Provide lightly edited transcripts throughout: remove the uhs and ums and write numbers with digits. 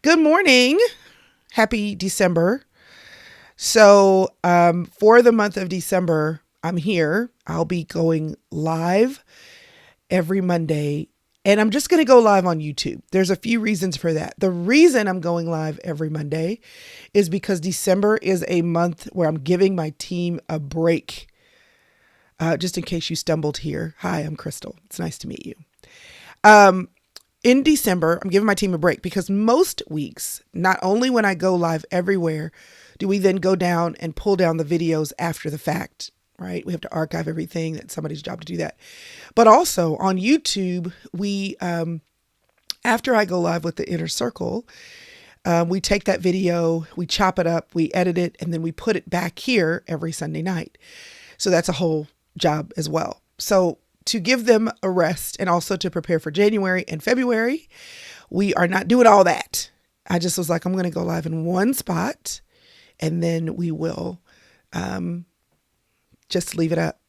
Good morning. Happy December. So, for the month of December, I'm here. I'll be going live every Monday, and I'm just going to go live on YouTube. There's a few reasons for that. The reason I'm going live every Monday is because December is a month where I'm giving my team a break. Just in case you stumbled here. Hi, I'm Crystal. It's nice to meet you. In December, I'm giving my team a break because most weeks, not only when I go live everywhere, do we then go down and pull down the videos after the fact, right? We have to archive everything. That's somebody's job to do that. But also on YouTube, after I go live with the Inner Circle, we take that video, we chop it up, we edit it, and then we put it back here every Sunday night. So that's a whole job as well. So to give them a rest and also to prepare for January and February, we are not doing all that. I just was like, I'm going to go live in one spot and then we will just leave it up.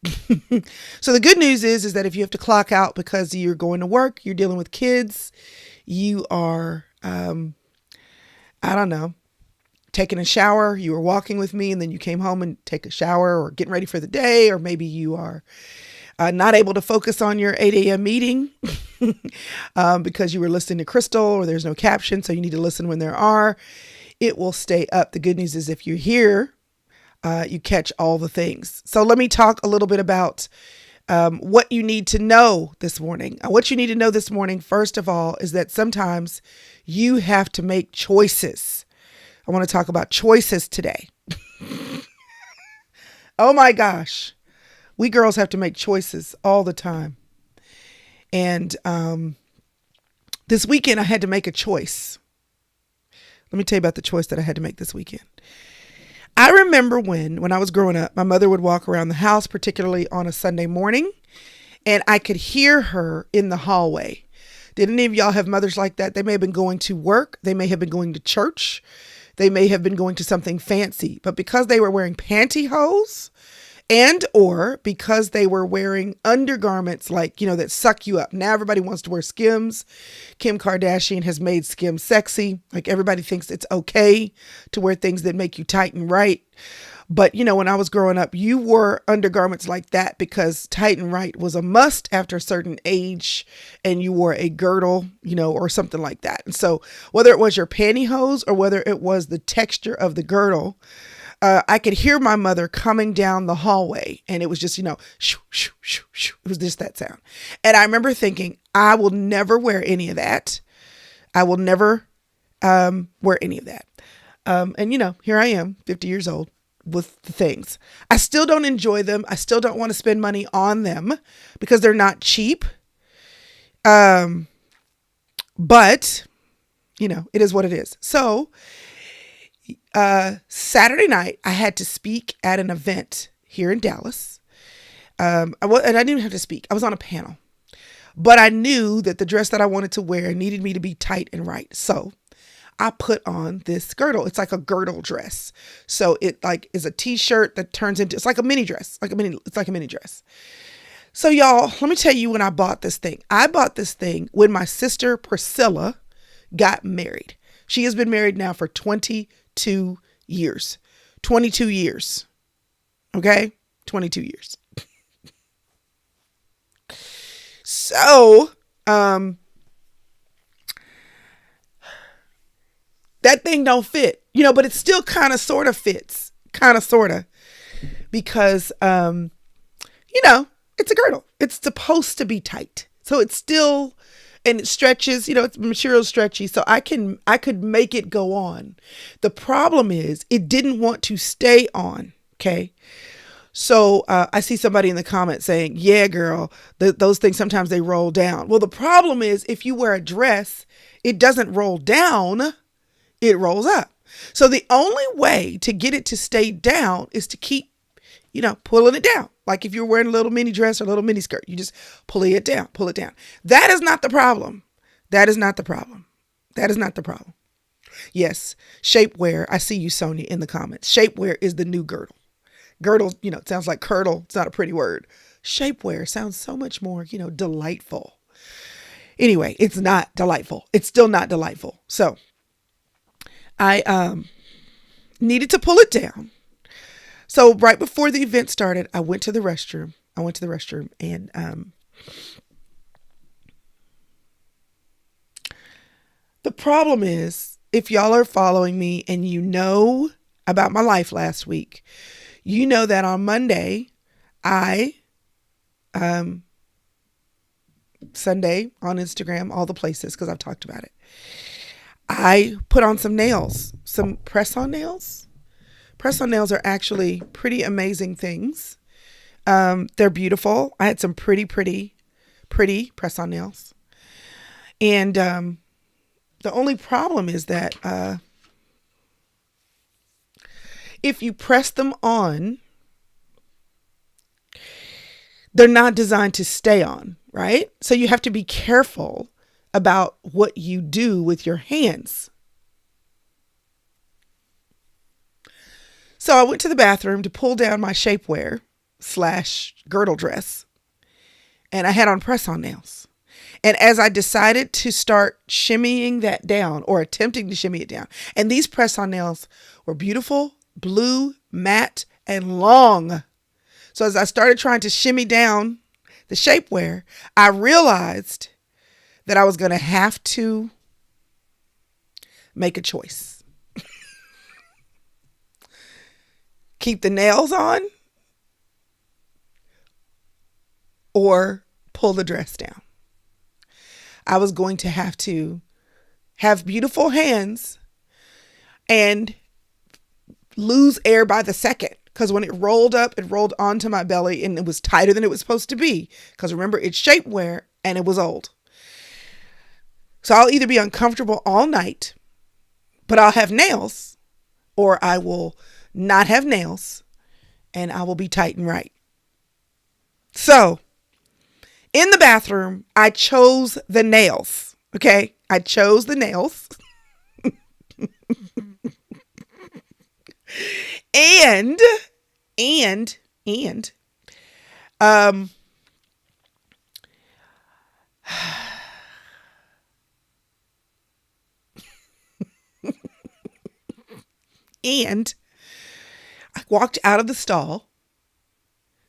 So the good news is that if you have to clock out because you're going to work, you're dealing with kids, you are, taking a shower, you were walking with me and then you came home and take a shower or getting ready for the day, or maybe you are not able to focus on your 8 a.m. meeting because you were listening to Crystal or there's no caption, so you need to listen when there are. It will stay up. The good news is if you're here, you catch all the things. So let me talk a little bit about what you need to know this morning. What you need to know this morning, first of all, is that sometimes you have to make choices. I want to talk about choices today. Oh my gosh. We girls have to make choices all the time. And this weekend, I had to make a choice. Let me tell you about the choice that I had to make this weekend. I remember when I was growing up, my mother would walk around the house, particularly on a Sunday morning, and I could hear her in the hallway. Did any of y'all have mothers like that? They may have been going to work. They may have been going to church. They may have been going to something fancy. But because they were wearing pantyhose, and or because they were wearing undergarments like, that suck you up. Now everybody wants to wear Skims. Kim Kardashian has made Skims sexy. Like everybody thinks it's okay to wear things that make you tight and right. But, when I was growing up, you wore undergarments like that because tight and right was a must after a certain age, and you wore a girdle, or something like that. And so whether it was your pantyhose or whether it was the texture of the girdle, I could hear my mother coming down the hallway, and it was just, shoo, shoo, shoo, shoo. It was just that sound. And I remember thinking, I will never wear any of that. I will never wear any of that. And here I am, 50 years old with the things. I still don't enjoy them. I still don't want to spend money on them because they're not cheap. But, it is what it is. So, Saturday night, I had to speak at an event here in Dallas. And I didn't even have to speak. I was on a panel, but I knew that the dress that I wanted to wear needed me to be tight and right. So I put on this girdle. It's like a girdle dress. So it is a t-shirt that turns into, it's like a mini dress, it's like a mini dress. So y'all, let me tell you when I bought this thing. I bought this thing when my sister Priscilla got married. She has been married now for 22 years. 22 years. Okay? 22 years. So, that thing don't fit, but it still kind of sort of fits. Kind of sort of. Because, it's a girdle. It's supposed to be tight. So it's still, and it stretches, it's material stretchy. So I could make it go on. The problem is it didn't want to stay on. Okay. So I see somebody in the comments saying, yeah, girl, those things, sometimes they roll down. Well, the problem is if you wear a dress, it doesn't roll down, it rolls up. So the only way to get it to stay down is to keep, pulling it down. Like if you're wearing a little mini dress or a little mini skirt, you just pull it down. That is not the problem. That is not the problem. Yes, shapewear. I see you, Sonia, in the comments. Shapewear is the new girdle. Girdle, it sounds like curdle. It's not a pretty word. Shapewear sounds so much more, delightful. Anyway, it's not delightful. It's still not delightful. So I needed to pull it down. So right before the event started, I went to the restroom. And the problem is, if y'all are following me and you know about my life last week, you know that on Monday, Sunday on Instagram, all the places, because I've talked about it, I put on some nails, some press-on nails. Press-on nails are actually pretty amazing things. They're beautiful. I had some pretty press-on nails. And the only problem is that if you press them on, they're not designed to stay on, right? So you have to be careful about what you do with your hands. So I went to the bathroom to pull down my shapewear / girdle dress, and I had on press-on nails. And as I decided to start shimmying that down, or attempting to shimmy it down, and these press-on nails were beautiful, blue, matte, and long. So as I started trying to shimmy down the shapewear, I realized that I was going to have to make a choice. Keep the nails on or pull the dress down. I was going to have beautiful hands and lose air by the second. Because when it rolled up, it rolled onto my belly and it was tighter than it was supposed to be. Because remember, it's shapewear and it was old. So I'll either be uncomfortable all night, but I'll have nails, or I will not have nails and I will be tight and right. So in the bathroom, I chose the nails. Okay. I chose the nails. And I walked out of the stall.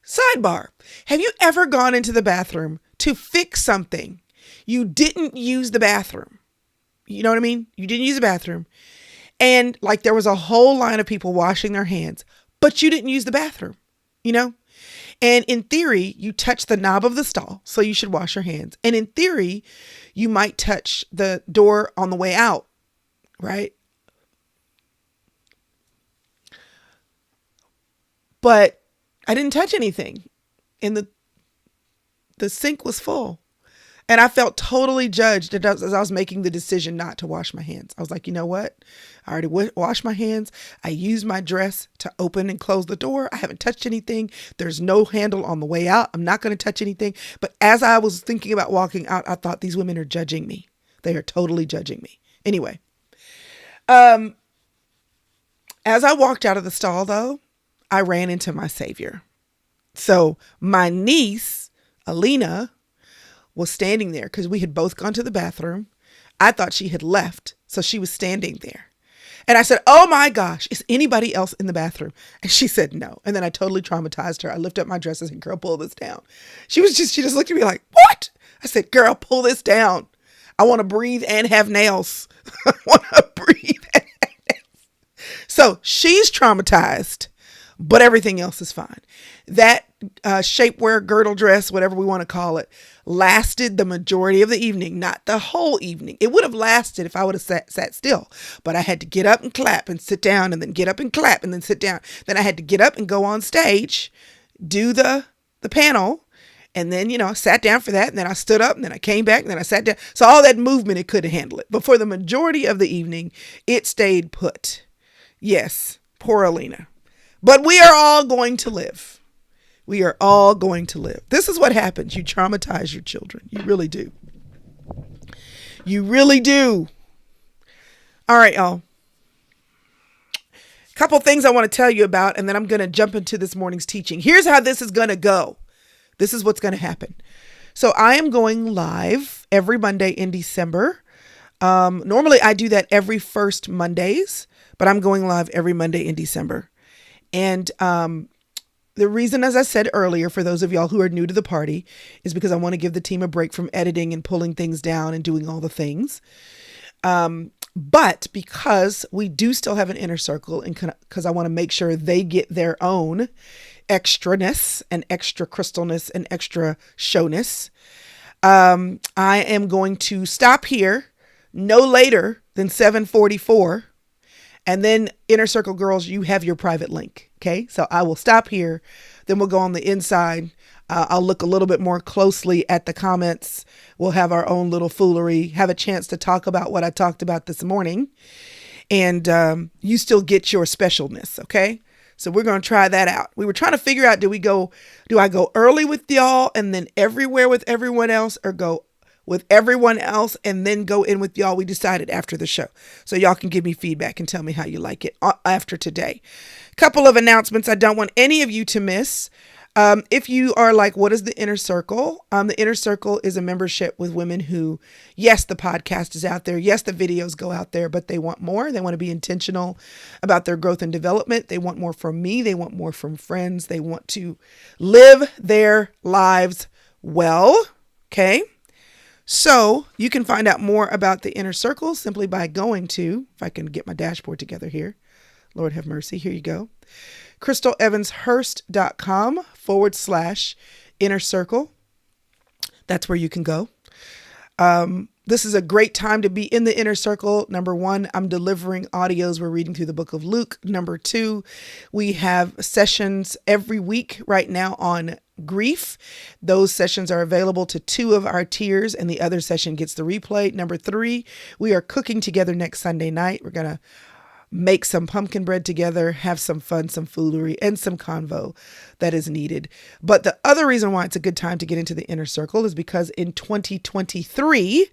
Sidebar. Have you ever gone into the bathroom to fix something? You didn't use the bathroom. You know what I mean? You didn't use the bathroom. And like there was a whole line of people washing their hands, but you didn't use the bathroom, you know? And in theory, you touch the knob of the stall, so you should wash your hands. And in theory, you might touch the door on the way out, right? But I didn't touch anything, and the sink was full. And I felt totally judged as I was making the decision not to wash my hands. I was like, you know what? I already washed my hands. I used my dress to open and close the door. I haven't touched anything. There's no handle on the way out. I'm not going to touch anything. But as I was thinking about walking out, I thought, these women are judging me. They are totally judging me. Anyway, as I walked out of the stall, though, I ran into my savior. So my niece, Alina, was standing there because we had both gone to the bathroom. I thought she had left, so she was standing there. And I said, oh my gosh, is anybody else in the bathroom? And she said no. And then I totally traumatized her. I lifted up my dress and said, girl, pull this down. She just looked at me like, what? I said, girl, pull this down. I want to breathe and have nails. I want to breathe and have nails. So she's traumatized, but everything else is fine. That shapewear girdle dress, whatever we want to call it, lasted the majority of the evening, not the whole evening. It would have lasted if I would have sat still, but I had to get up and clap and sit down, and then get up and clap and then sit down. Then I had to get up and go on stage, do the panel, and then, you know, I sat down for that, and then I stood up, and then I came back, and then I sat down. So all that movement, it couldn't handle it. But for the majority of the evening, it stayed put. Yes, poor Alina. But we are all going to live. We are all going to live. This is what happens. You traumatize your children. You really do. You really do. All right, y'all. A couple things I want to tell you about, and then I'm going to jump into this morning's teaching. Here's how this is going to go. This is what's going to happen. So I am going live every Monday in December. Normally I do that every first Mondays, but I'm going live every Monday in December. And the reason, as I said earlier, for those of y'all who are new to the party, is because I want to give the team a break from editing and pulling things down and doing all the things. But because we do still have an inner circle, and because I want to make sure they get their own extraness and extra crystalness and extra showness, I am going to stop here no later than 7:44. And then Inner Circle Girls, you have your private link. Okay, so I will stop here. Then we'll go on the inside. I'll look a little bit more closely at the comments. We'll have our own little foolery, have a chance to talk about what I talked about this morning. And you still get your specialness. Okay, so we're going to try that out. We were trying to figure out, do I go early with y'all and then everywhere with everyone else, or go with everyone else and then go in with y'all? We decided after the show. So y'all can give me feedback and tell me how you like it after today. Couple of announcements I don't want any of you to miss. If you are like, what is the Inner Circle? The Inner Circle is a membership with women who, yes, the podcast is out there. Yes, the videos go out there, but they want more. They want to be intentional about their growth and development. They want more from me. They want more from friends. They want to live their lives well. Okay. So you can find out more about the Inner Circle simply by going to, if I can get my dashboard together here, Lord have mercy, here you go, crystalevanshurst.com/inner circle. That's where you can go. This is a great time to be in the Inner Circle. Number one, I'm delivering audios. We're reading through the book of Luke. Number two, we have sessions every week right now on grief. Those sessions are available to 2 of our tiers, and the other session gets the replay. Number 3, we are cooking together next Sunday night. We're going to make some pumpkin bread together, have some fun, some foolery, and some convo that is needed. But the other reason why it's a good time to get into the Inner Circle is because in 2023,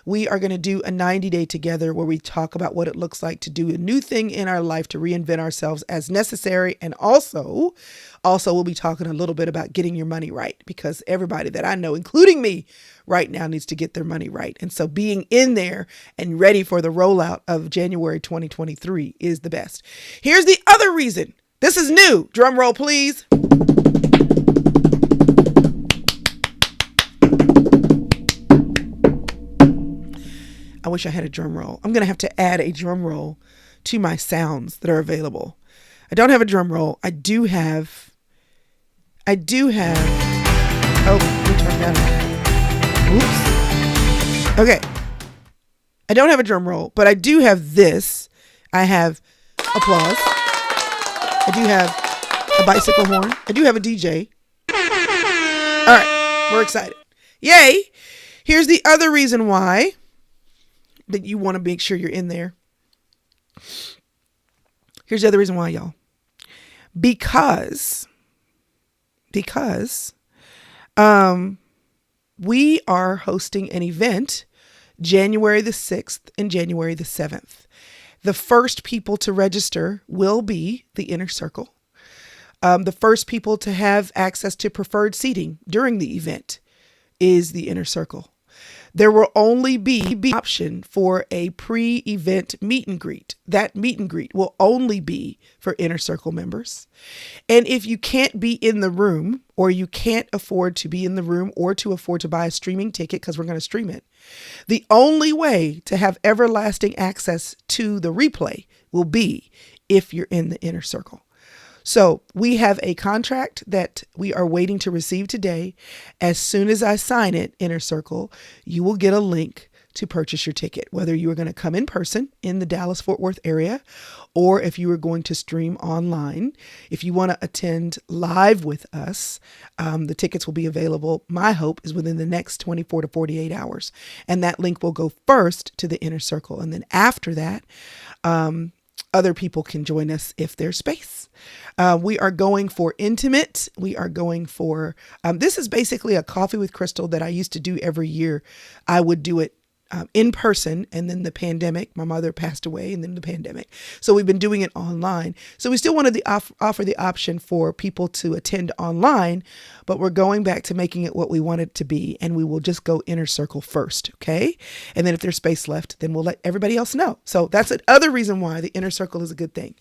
we are going to do a 90-day together where we talk about what it looks like to do a new thing in our life, to reinvent ourselves as necessary. And also we'll be talking a little bit about getting your money right, because everybody that I know, including me, right now needs to get their money right. And so being in there and ready for the rollout of January 2023 is the best. Here's the other reason. This is new. Drum roll, please. I wish I had a drum roll. I'm going to have to add a drum roll to my sounds that are available. I don't have a drum roll. I do have, oh, let me turn that on. Oops. Okay. I don't have a drum roll, but I do have this. I have applause. I do have a bicycle horn. I do have a DJ. All right. We're excited. Yay. Here's the other reason why that you want to make sure you're in there. Here's the other reason why, y'all. Because we are hosting an event January the 6th and January the 7th. The first people to register will be the Inner Circle. The first people to have access to preferred seating during the event is the Inner Circle. There will only be an option for a pre-event meet and greet. That meet and greet will only be for Inner Circle members. And if you can't be in the room, or you can't afford to be in the room, or to afford to buy a streaming ticket, because we're going to stream it, the only way to have everlasting access to the replay will be if you're in the Inner Circle. So we have a contract that we are waiting to receive today. As soon as I sign it, Inner Circle, you will get a link to purchase your ticket, whether you are going to come in person in the Dallas-Fort Worth area, or if you are going to stream online. If you want to attend live with us, the tickets will be available. My hope is within the next 24 to 48 hours. And that link will go first to the Inner Circle. And then after that, other people can join us if there's space. We are going for intimate. We are going for, this is basically a coffee with Crystal that I used to do every year. I would do it in person, and then the pandemic. My mother passed away, and then the pandemic. So we've been doing it online. So we still wanted to offer the option for people to attend online, but we're going back to making it what we want it to be, and we will just go Inner Circle first, okay? And then if there's space left, then we'll let everybody else know. So that's another reason why the Inner Circle is a good thing.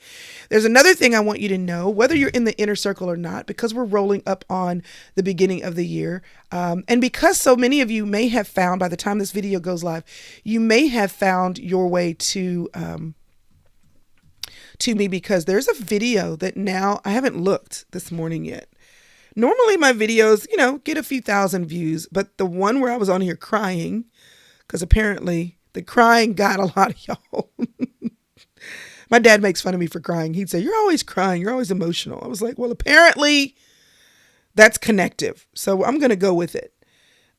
There's another thing I want you to know, whether you're in the Inner Circle or not, because we're rolling up on the beginning of the year, and because so many of you may have found, by the time this video goes live, you may have found your way to me, because there's a video that now, I haven't looked this morning yet. Normally my videos, get a few thousand views, but the one where I was on here crying, because apparently the crying got a lot of y'all. My dad makes fun of me for crying. He'd say, "You're always crying. You're always emotional." I was like, well, apparently that's connective. So I'm going to go with it.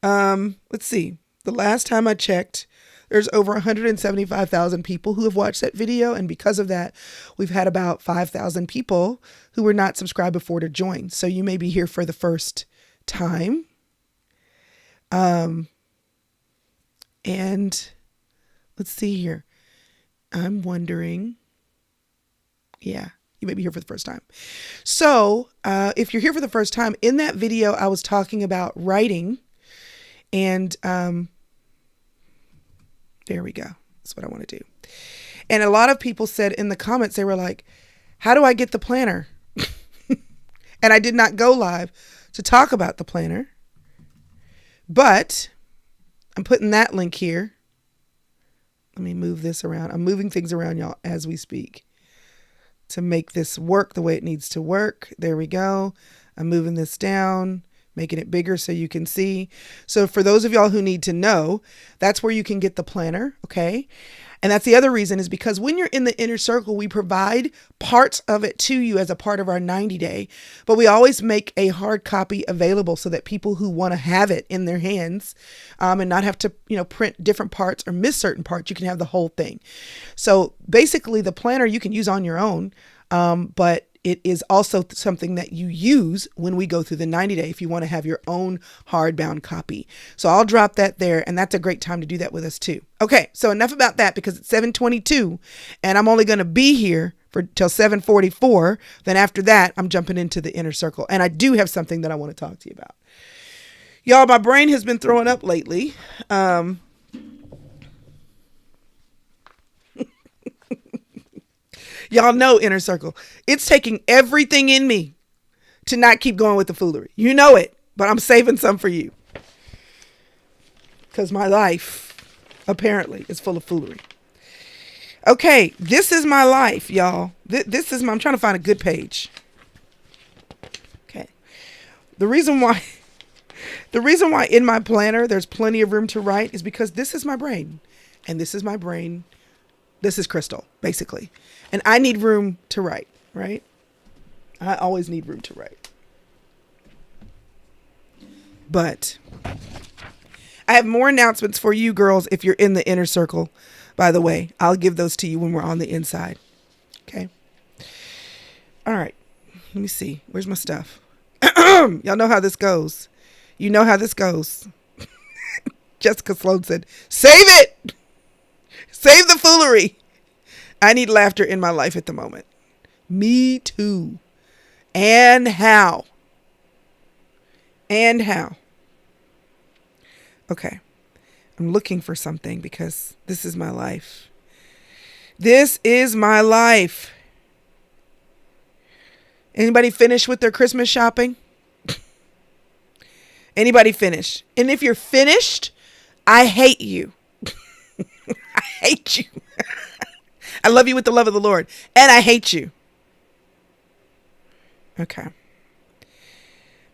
Let's see. The last time I checked, there's over 175,000 people who have watched that video. And because of that, we've had about 5,000 people who were not subscribed before to join. So you may be here for the first time. And let's see here. I'm wondering. Yeah, you may be here for the first time. So if you're here for the first time, in that video, I was talking about writing. And there we go. That's what I want to do. And a lot of people said in the comments, they were like, "How do I get the planner?" And I did not go live to talk about the planner, but I'm putting that link here. Let me move this around. I'm moving things around, y'all, as we speak to make this work the way it needs to work. There we go. I'm moving this down, making it bigger so you can see. So for those of y'all who need to know, that's where you can get the planner, okay? And that's the other reason, is because when you're in the Inner Circle, we provide parts of it to you as a part of our 90-day, but we always make a hard copy available so that people who want to have it in their hands and not have to, print different parts or miss certain parts, you can have the whole thing. So basically the planner you can use on your own, but it is also something that you use when we go through the 90-day if you want to have your own hardbound copy. So I'll drop that there, and that's a great time to do that with us too. Okay, so enough about that, because it's 7:22 and I'm only going to be here till 7:44. Then after that, I'm jumping into the Inner Circle, and I do have something that I want to talk to you about. Y'all, my brain has been throwing up lately. Y'all know Inner Circle. It's taking everything in me to not keep going with the foolery. You know it, but I'm saving some for you. Because my life, apparently, is full of foolery. Okay, this is my life, y'all. I'm trying to find a good page. Okay. The reason why in my planner there's plenty of room to write is because this is my brain. And this is my brain. This is Crystal, basically. And I need room to write, right? I always need room to write. But I have more announcements for you girls if you're in the Inner Circle. By the way, I'll give those to you when we're on the inside. Okay? All right. Let me see. Where's my stuff? Y'all know how this goes. You know how this goes. Jessica Sloan said, "Save it! Save the foolery." I need laughter in my life at the moment. Me too. And how? Okay. I'm looking for something because this is my life. This is my life. Anybody finished with their Christmas shopping? Anybody finished? And if you're finished, I hate you. I hate you. I love you with the love of the Lord. And I hate you. Okay.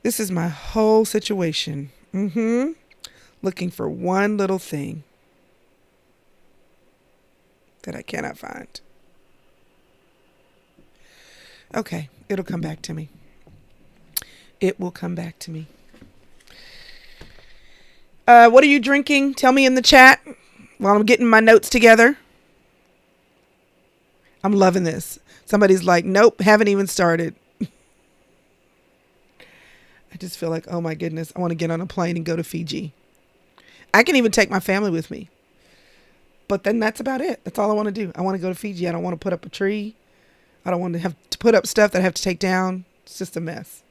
This is my whole situation. Looking for one little thing that I cannot find. Okay. It'll come back to me. It will come back to me. What are you drinking? Tell me in the chat while I'm getting my notes together. I'm loving this. Somebody's like, "Nope, haven't even started." I just feel like, oh my goodness, I want to get on a plane and go to Fiji. I can even take my family with me. But then that's about it. That's all I want to do. I want to go to Fiji. I don't want to put up a tree. I don't want to have to put up stuff that I have to take down. It's just a mess.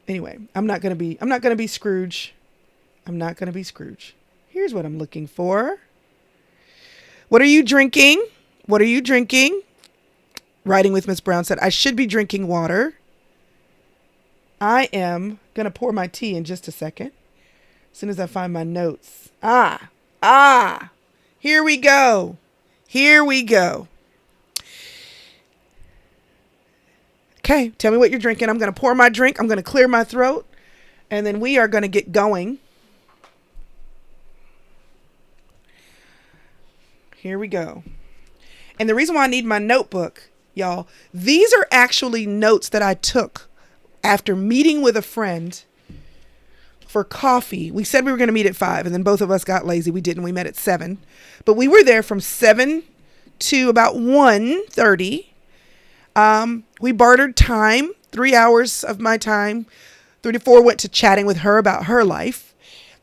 Anyway, I'm not going to be Scrooge. I'm not going to be Scrooge. Here's what I'm looking for. What are you drinking? What are you drinking? Writing with Miss Brown said, I should be drinking water. I am going to pour my tea in just a second. As soon as I find my notes. Here we go. Here we go. Okay, tell me what you're drinking. I'm going to pour my drink. I'm going to clear my throat. And then we are going to get going. Here we go. And the reason why I need my notebook, y'all, these are actually notes that I took after meeting with a friend for coffee. We said we were going to meet at 5, and then both of us got lazy. We didn't. We met at 7. But we were there from 7 to about 1:30. We bartered time, 3 hours of my time. 3 to 4 went to chatting with her about her life.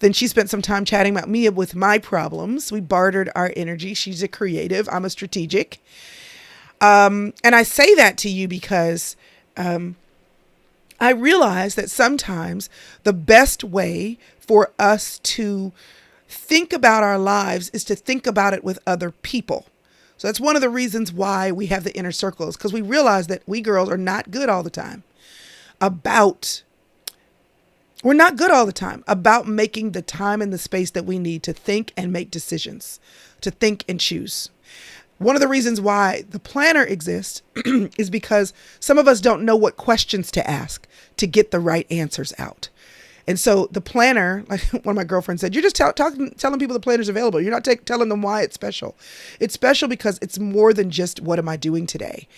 Then she spent some time chatting about me with my problems. We bartered our energy. She's a creative. I'm a strategic. And I say that to you because I realize that sometimes the best way for us to think about our lives is to think about it with other people. So that's one of the reasons why we have the inner circles, because we realize that we girls are not good all the time about making the time and the space that we need to think and make decisions, to think and choose. One of the reasons why the planner exists is because some of us don't know what questions to ask to get the right answers out. And so the planner, like one of my girlfriends said, you're just telling people the planner's available. You're not telling them why it's special. It's special because it's more than just what am I doing today.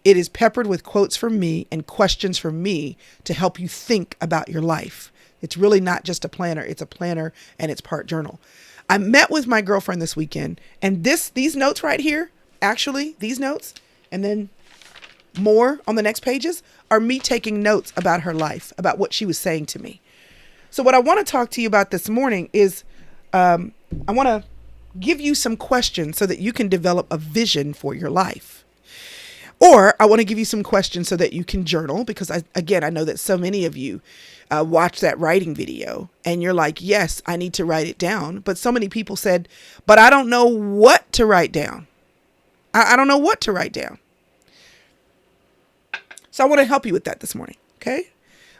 It is peppered with quotes from me and questions from me to help you think about your life. It's really not just a planner. It's a planner and it's part journal. I met with my girlfriend this weekend, and these notes right here, actually these notes, and then more on the next pages are me taking notes about her life, about what she was saying to me. So what I want to talk to you about this morning is I want to give you some questions so that you can develop a vision for your life. Or I want to give you some questions so that you can journal, because I know that so many of you watch that writing video and you're like, yes, I need to write it down. But so many people said, but I don't know what to write down. I don't know what to write down. So I want to help you with that this morning. Okay.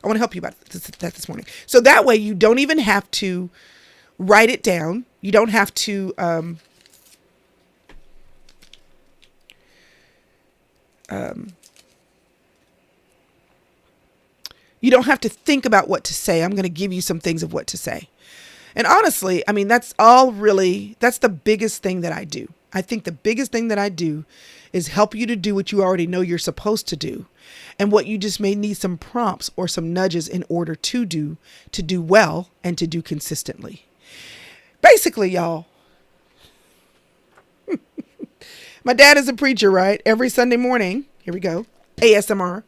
I want to help you about that this morning. So that way you don't even have to write it down. You don't have to, you don't have to think about what to say. I'm going to give you some things of what to say. And honestly, I mean, that's the biggest thing that I do. I think the biggest thing that I do is help you to do what you already know you're supposed to do, and what you just may need some prompts or some nudges in order to do well and to do consistently. Basically, y'all, my dad is a preacher, right? Every Sunday morning, here we go, ASMR.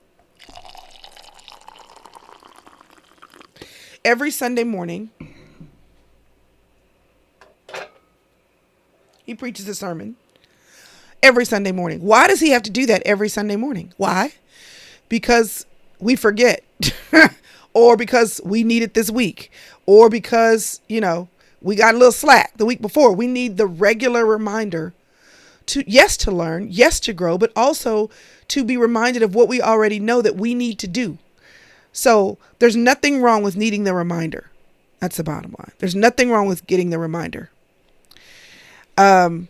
Every Sunday morning, he preaches a sermon every Sunday morning. Why does he have to do that every Sunday morning? Why? Because we forget or because we need it this week, or because, we got a little slack the week before. We need the regular reminder to learn, yes, to grow, but also to be reminded of what we already know that we need to do. So there's nothing wrong with needing the reminder. That's the bottom line. There's nothing wrong with getting the reminder. Okay.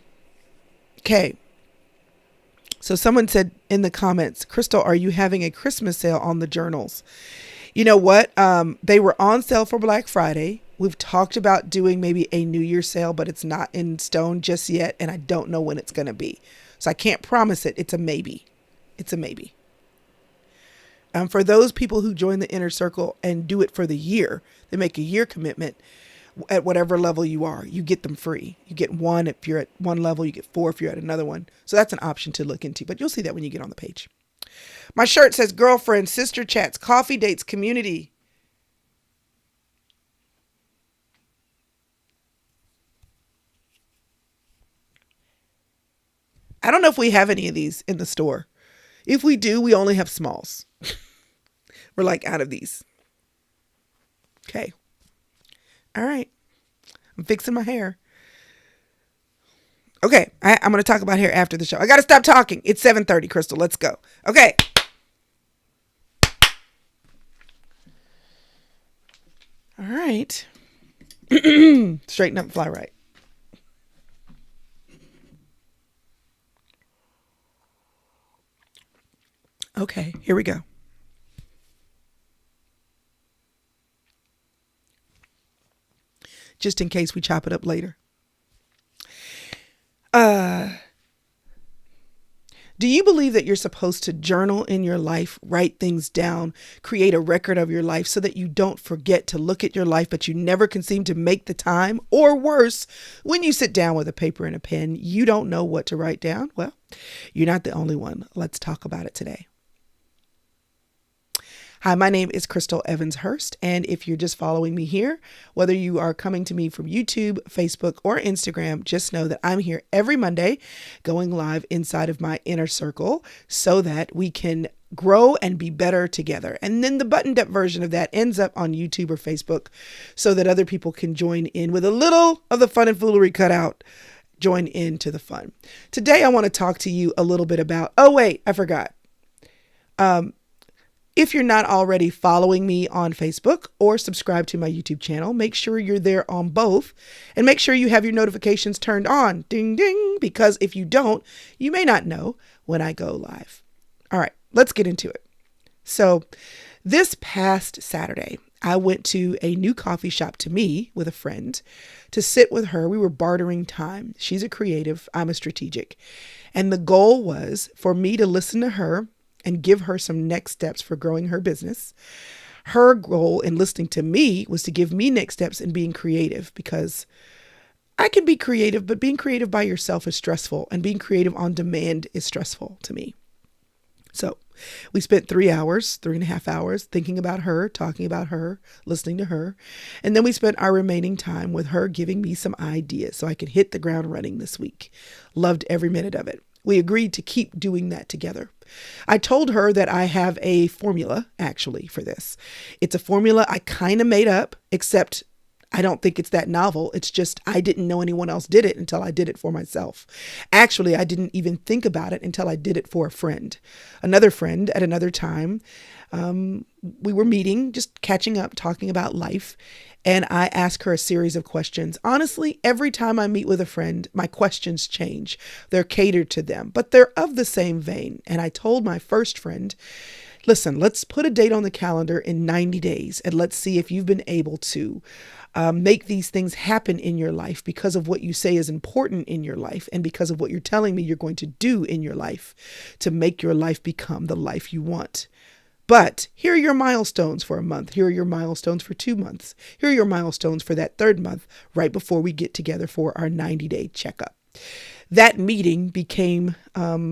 So someone said in the comments, Crystal, are you having a Christmas sale on the journals? You know what? They were on sale for Black Friday. We've talked about doing maybe a New Year's sale, but it's not in stone just yet. And I don't know when it's going to be. So I can't promise it. It's a maybe. It's a maybe. For those people who join the inner circle and do it for the year, they make a year commitment at whatever level you are. You get them free. You get 1 if you're at one level. You get 4 if you're at another one. So that's an option to look into, but you'll see that when you get on the page. My shirt says girlfriend, sister chats, coffee dates, community. I don't know if we have any of these in the store. If we do, we only have smalls. We're like out of these. Okay. All right. I'm fixing my hair. Okay. I'm going to talk about hair after the show. I got to stop talking. It's 7:30, Crystal. Let's go. Okay. All right. Straighten up and fly right. Okay, here we go. Just in case we chop it up later. Do you believe that you're supposed to journal in your life, write things down, create a record of your life so that you don't forget to look at your life, but you never can seem to make the time? Or worse, when you sit down with a paper and a pen, you don't know what to write down? Well, you're not the only one. Let's talk about it today. Hi, my name is Crystal Evans Hurst, and if you're just following me here, whether you are coming to me from YouTube, Facebook, or Instagram, just know that I'm here every Monday going live inside of my inner circle so that we can grow and be better together. And then the buttoned up version of that ends up on YouTube or Facebook so that other people can join in with a little of the fun and foolery cut out. Join into the fun. Today, I want to talk to you a little bit about, oh, wait, I forgot. If you're not already following me on Facebook or subscribe to my YouTube channel, make sure you're there on both and make sure you have your notifications turned on. Ding, ding. Because if you don't, you may not know when I go live. All right, let's get into it. So this past Saturday, I went to a new coffee shop to me with a friend to sit with her. We were bartering time. She's a creative. I'm a strategic. And the goal was for me to listen to her and give her some next steps for growing her business. Her goal in listening to me was to give me next steps in being creative, because I can be creative, but being creative by yourself is stressful, and being creative on demand is stressful to me. So we spent 3.5 hours thinking about her, talking about her, listening to her. And then we spent our remaining time with her giving me some ideas so I could hit the ground running this week. Loved every minute of it. We agreed to keep doing that together. I told her that I have a formula actually for this. It's a formula I kind of made up, except I don't think it's that novel. It's just I didn't know anyone else did it until I did it for myself. Actually, I didn't even think about it until I did it for a friend. Another friend at another time, we were meeting, just catching up, talking about life. And I asked her a series of questions. Honestly, every time I meet with a friend, my questions change. They're catered to them, but they're of the same vein. And I told my first friend, listen, let's put a date on the calendar in 90 days and let's see if you've been able to make these things happen in your life because of what you say is important in your life and because of what you're telling me you're going to do in your life to make your life become the life you want. But here are your milestones for a month. Here are your milestones for 2 months. Here are your milestones for that third month, right before we get together for our 90-day checkup. That meeting became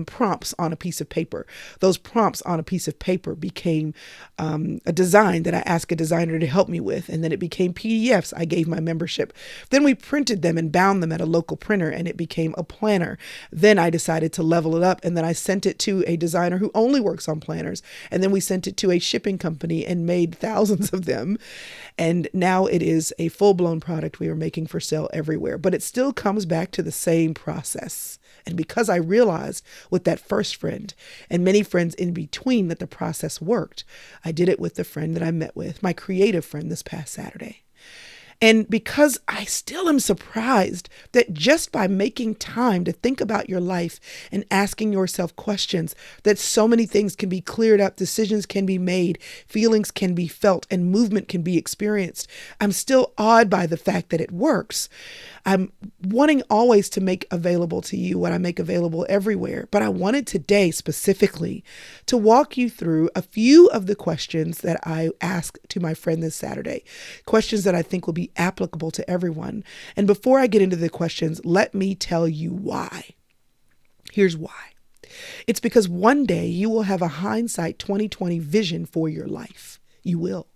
prompts on a piece of paper. Those prompts on a piece of paper became a design that I asked a designer to help me with. And then it became PDFs I gave my membership. Then we printed them and bound them at a local printer, and it became a planner. Then I decided to level it up, and then I sent it to a designer who only works on planners. And then we sent it to a shipping company and made thousands of them. And now it is a full-blown product we are making for sale everywhere. But it still comes back to the same process. And because I realized with that first friend and many friends in between that the process worked, I did it with the friend that I met with, my creative friend, this past Saturday. And because I still am surprised that just by making time to think about your life and asking yourself questions, that so many things can be cleared up, decisions can be made, feelings can be felt, and movement can be experienced. I'm still awed by the fact that it works. I'm wanting always to make available to you what I make available everywhere. But I wanted today specifically to walk you through a few of the questions that I asked to my friend this Saturday, questions that I think will be applicable to everyone. And before I get into the questions, let me tell you why. Here's why. It's because one day you will have a hindsight 2020 vision for your life. You will.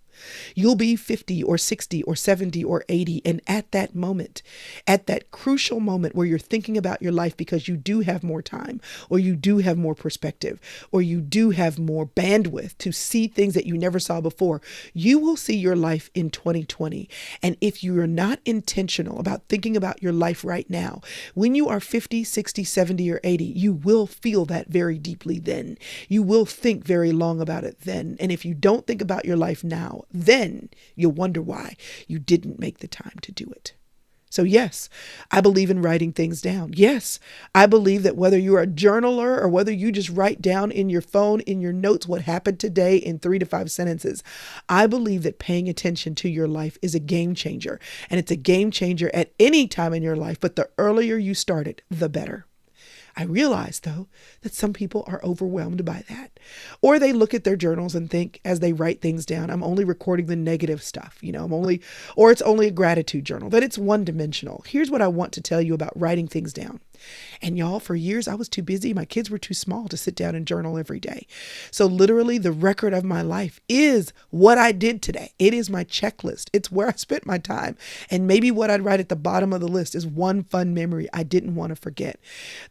You'll be 50 or 60 or 70 or 80. And at that moment, at that crucial moment where you're thinking about your life because you do have more time, or you do have more perspective, or you do have more bandwidth to see things that you never saw before, you will see your life in 2020. And if you are not intentional about thinking about your life right now, when you are 50, 60, 70, or 80, you will feel that very deeply then. You will think very long about it then. And if you don't think about your life now, then you'll wonder why you didn't make the time to do it. So yes, I believe in writing things down. Yes, I believe that whether you're a journaler or whether you just write down in your phone, in your notes, what happened today in 3 to 5 sentences, I believe that paying attention to your life is a game changer. And it's a game changer at any time in your life, but the earlier you start it, the better. I realize, though, that some people are overwhelmed by that. Or they look at their journals and think, as they write things down, I'm only recording the negative stuff, or it's only a gratitude journal, that it's one-dimensional. Here's what I want to tell you about writing things down. And y'all, for years, I was too busy. My kids were too small to sit down and journal every day. So literally, the record of my life is what I did today. It is my checklist. It's where I spent my time. And maybe what I'd write at the bottom of the list is one fun memory I didn't want to forget.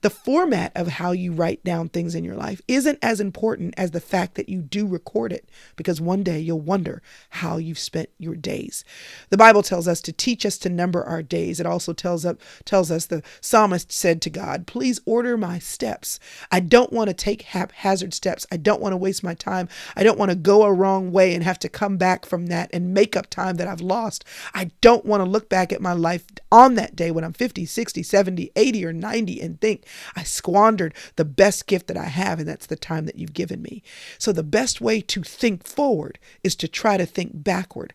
The format of how you write down things in your life isn't as important as the fact that you do record it, because one day you'll wonder how you've spent your days. The Bible tells us to teach us to number our days. It also tells us the psalmist said to God, please order my steps. I don't want to take haphazard steps. I don't want to waste my time. I don't want to go a wrong way and have to come back from that and make up time that I've lost. I don't want to look back at my life on that day when I'm 50, 60, 70, 80, or 90 and think I squandered the best gift that I have, and that's the time that you've given me. So the best way to think forward is to try to think backward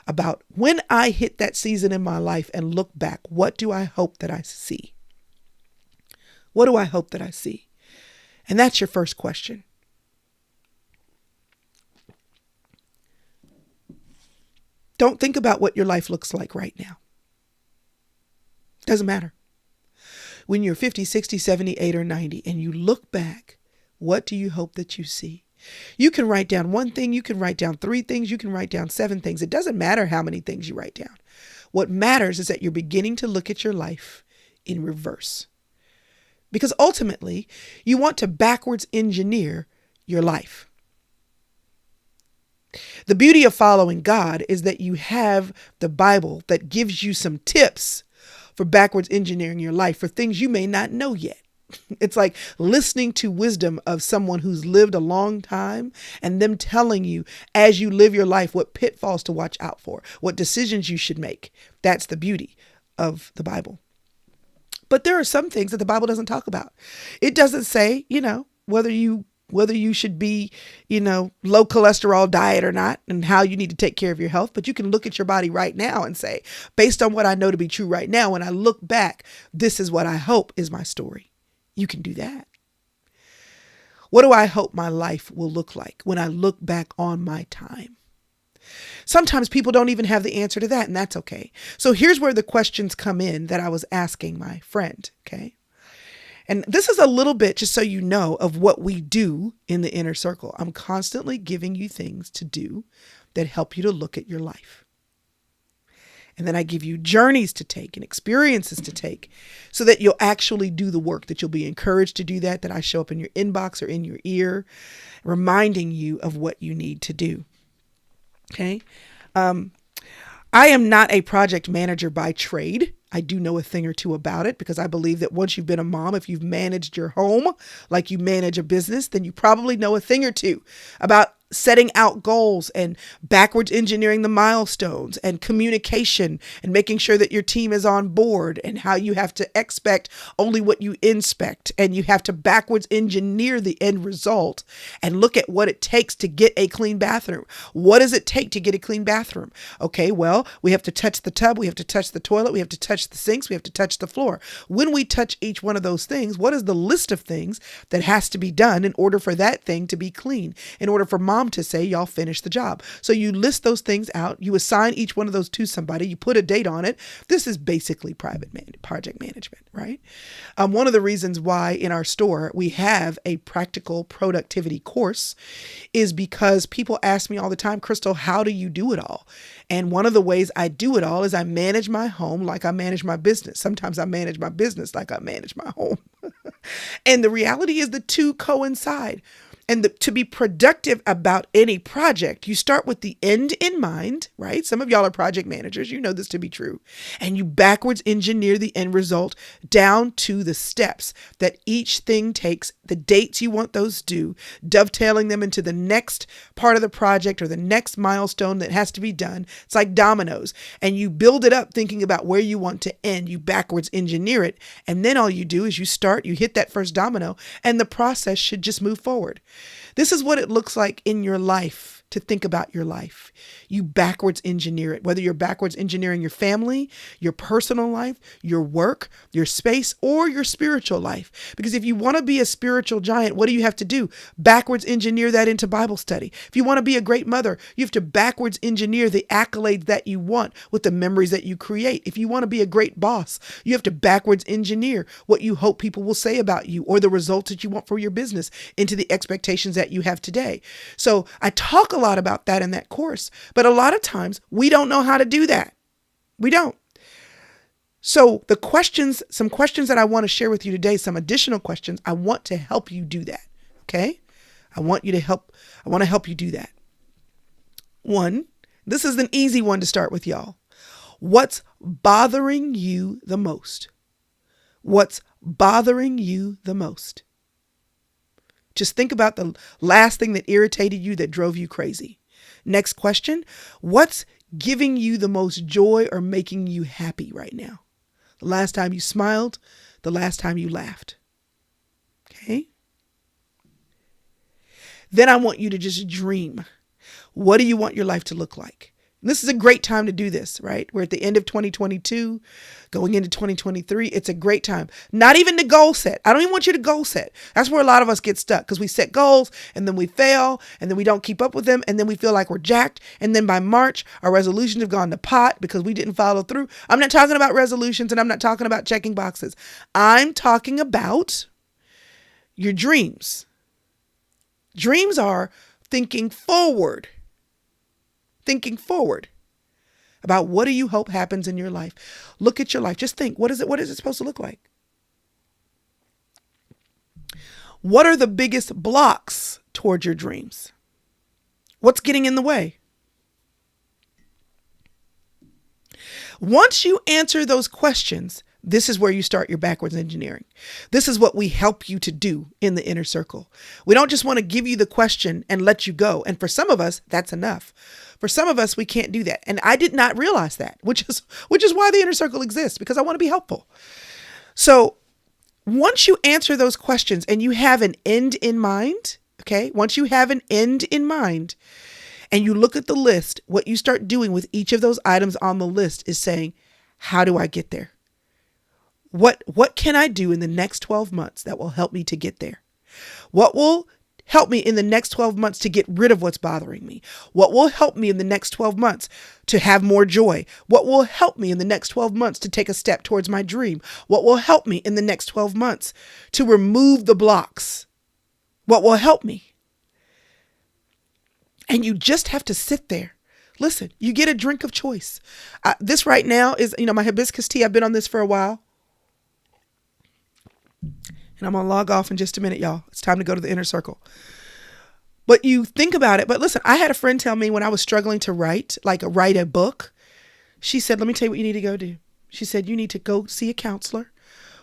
about when I hit that season in my life and look back, what do I hope that I see? What do I hope that I see? And that's your first question. Don't think about what your life looks like right now. Doesn't matter. When you're 50, 60, 70, 80, or 90, and you look back, what do you hope that you see? You can write down one thing. You can write down 3 things. You can write down 7 things. It doesn't matter how many things you write down. What matters is that you're beginning to look at your life in reverse. Because ultimately, you want to backwards engineer your life. The beauty of following God is that you have the Bible that gives you some tips for backwards engineering your life for things you may not know yet. It's like listening to wisdom of someone who's lived a long time and them telling you as you live your life what pitfalls to watch out for, what decisions you should make. That's the beauty of the Bible. But there are some things that the Bible doesn't talk about. It doesn't say, whether you should be, low cholesterol diet or not, and how you need to take care of your health. But you can look at your body right now and say, based on what I know to be true right now, when I look back, this is what I hope is my story. You can do that. What do I hope my life will look like when I look back on my time? Sometimes people don't even have the answer to that, and that's okay. So here's where the questions come in that I was asking my friend, okay? And this is a little bit, just so you know, of what we do in the inner circle. I'm constantly giving you things to do that help you to look at your life. And then I give you journeys to take and experiences to take so that you'll actually do the work, that you'll be encouraged to do that I show up in your inbox or in your ear, reminding you of what you need to do. Okay. I am not a project manager by trade. I do know a thing or two about it because I believe that once you've been a mom, if you've managed your home like you manage a business, then you probably know a thing or two about setting out goals and backwards engineering the milestones and communication and making sure that your team is on board and how you have to expect only what you inspect, and you have to backwards engineer the end result and look at what it takes to get a clean bathroom. What does it take to get a clean bathroom? Okay, well, we have to touch the tub, we have to touch the toilet, we have to touch the sinks, we have to touch the floor. When we touch each one of those things, what is the list of things that has to be done in order for that thing to be clean, in order for mom mom to say, y'all finish the job. So you list those things out. You assign each one of those to somebody. You put a date on it. This is basically project management, right? One of the reasons why in our store we have a practical productivity course is because people ask me all the time, Crystal, how do you do it all? And one of the ways I do it all is I manage my home like I manage my business. Sometimes I manage my business like I manage my home. And the reality is the two coincide. And to be productive about any project, you start with the end in mind, right? Some of y'all are project managers. You know this to be true. And you backwards engineer the end result down to the steps that each thing takes, the dates you want those due, dovetailing them into the next part of the project or the next milestone that has to be done. It's like dominoes. And you build it up thinking about where you want to end. You backwards engineer it. And then all you do is you hit that first domino, and the process should just move forward. This is what it looks like in your life to think about your life. You backwards engineer it, whether you're backwards engineering your family, your personal life, your work, your space, or your spiritual life. Because if you want to be a spiritual giant, what do you have to do? Backwards engineer that into Bible study. If you want to be a great mother, you have to backwards engineer the accolades that you want with the memories that you create. If you want to be a great boss, you have to backwards engineer what you hope people will say about you or the results that you want for your business into the expectations that you have today. So I talk a lot about that in that course, but a lot of times we don't know how to do that. We don't. So some questions that I want to share with you today, some additional questions, I want to help you do that. Okay. I want to help you do that. One, this is an easy one to start with, y'all. What's bothering you the most? What's bothering you the most? Just think about the last thing that irritated you, that drove you crazy. Next question. What's giving you the most joy or making you happy right now? The last time you smiled, the last time you laughed. Okay. Then I want you to just dream. What do you want your life to look like? And this is a great time to do this, right? We're at the end of 2022, going into 2023. It's a great time. Not even to goal set. I don't even want you to goal set. That's where a lot of us get stuck, because we set goals and then we fail and then we don't keep up with them. And then we feel like we're jacked. And then by March, our resolutions have gone to pot because we didn't follow through. I'm not talking about resolutions, and I'm not talking about checking boxes. I'm talking about your dreams. Dreams are thinking forward about what do you hope happens in your life. Look at your life. Just think, what is it supposed to look like? What are the biggest blocks toward your dreams? What's getting in the way? Once you answer those questions, this is where you start your backwards engineering. This is what we help you to do in the inner circle. We don't just want to give you the question and let you go. And for some of us, that's enough. For some of us, we can't do that. And I did not realize that, which is why the inner circle exists, because I want to be helpful. So once you answer those questions and you have an end in mind, okay, once you have an end in mind and you look at the list, what you start doing with each of those items on the list is saying, how do I get there? What can I do in the next 12 months that will help me to get there? What will help me in the next 12 months to get rid of what's bothering me? What will help me in the next 12 months to have more joy? What will help me in the next 12 months to take a step towards my dream? What will help me in the next 12 months to remove the blocks? What will help me? And you just have to sit there. Listen, you get a drink of choice. This right now is, my hibiscus tea. I've been on this for a while. And I'm going to log off in just a minute, y'all. It's time to go to the inner circle. But you think about it. But listen, I had a friend tell me when I was struggling to write a book. She said, let me tell you what you need to go do. She said, you need to go see a counselor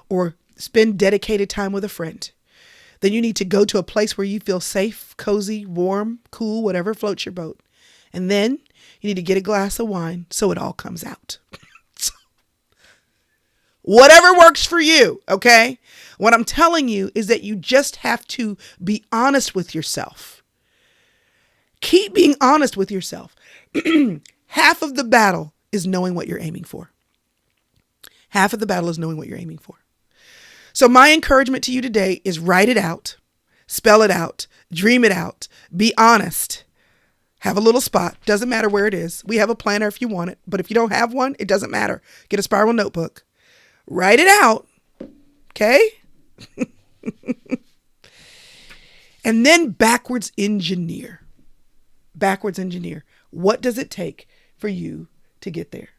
or spend dedicated time with a friend. Then you need to go to a place where you feel safe, cozy, warm, cool, whatever floats your boat. And then you need to get a glass of wine so it all comes out. Whatever works for you, okay? What I'm telling you is that you just have to be honest with yourself. Keep being honest with yourself. Half of the battle is knowing what you're aiming for. Half of the battle is knowing what you're aiming for. So my encouragement to you today is write it out, spell it out, dream it out, be honest, Have a little spot. Doesn't matter where it is. We have a planner if you want it. But if you don't have one, it doesn't matter. Get a spiral notebook. Write it out. Okay? And then backwards engineer. Backwards engineer. What does it take for you to get there?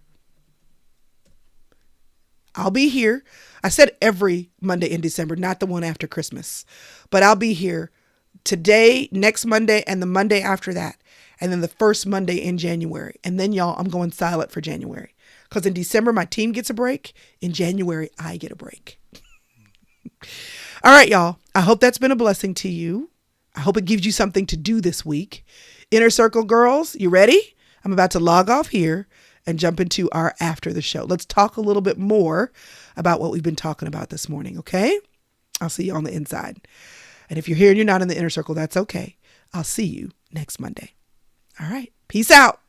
I'll be here. I said every Monday in December, not the one after Christmas. But I'll be here today, next Monday, and the Monday after that. And then the first Monday in January. And then, y'all, I'm going silent for January. Because in December, my team gets a break. In January, I get a break. All right, y'all. I hope that's been a blessing to you. I hope it gives you something to do this week. Inner Circle girls, you ready? I'm about to log off here and jump into our after the show. Let's talk a little bit more about what we've been talking about this morning, okay? I'll see you on the inside. And if you're here and you're not in the Inner Circle, that's okay. I'll see you next Monday. All right. Peace out.